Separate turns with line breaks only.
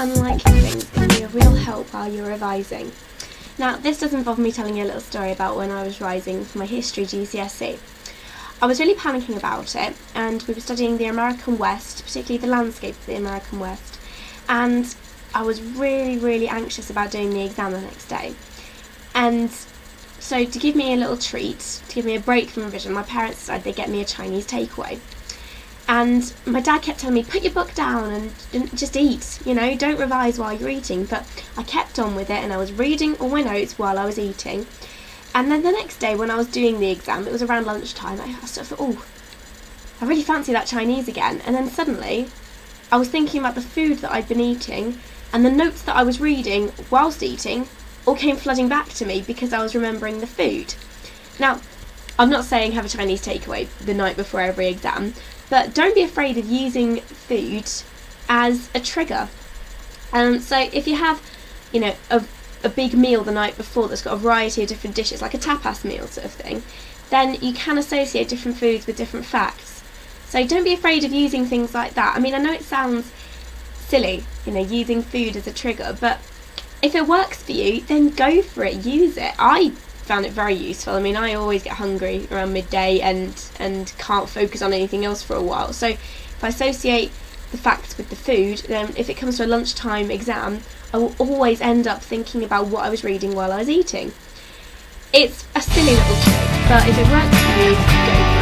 unlikely things can be a real help while you're revising. Now, this does involve me telling you a little story about when I was revising for my history GCSE. I was really panicking about it, and we were studying the American West, particularly the landscape of the American West, and I was really, really anxious about doing the exam the next day. And so to give me a little treat, to give me a break from revision, my parents decided they'd get me a Chinese takeaway. And my dad kept telling me, put your book down and just eat, don't revise while you're eating. But I kept on with it, and I was reading all my notes while I was eating. And then the next day when I was doing the exam, it was around lunchtime, I sort of thought, I really fancy that Chinese again. And then suddenly I was thinking about the food that I'd been eating, and the notes that I was reading whilst eating all came flooding back to me because I was remembering the food. Now, I'm not saying have a Chinese takeaway the night before every exam, but don't be afraid of using food as a trigger. So if you have, a big meal the night before that's got a variety of different dishes, like a tapas meal sort of thing, then you can associate different foods with different facts. So don't be afraid of using things like that. I mean, I know it sounds silly, using food as a trigger, but if it works for you, then go for it, use it. I found it very useful. I mean, I always get hungry around midday and can't focus on anything else for a while. So if I associate the facts with the food, then if it comes to a lunchtime exam, I will always end up thinking about what I was reading while I was eating. It's a silly little trick, but if it works for you, go for it.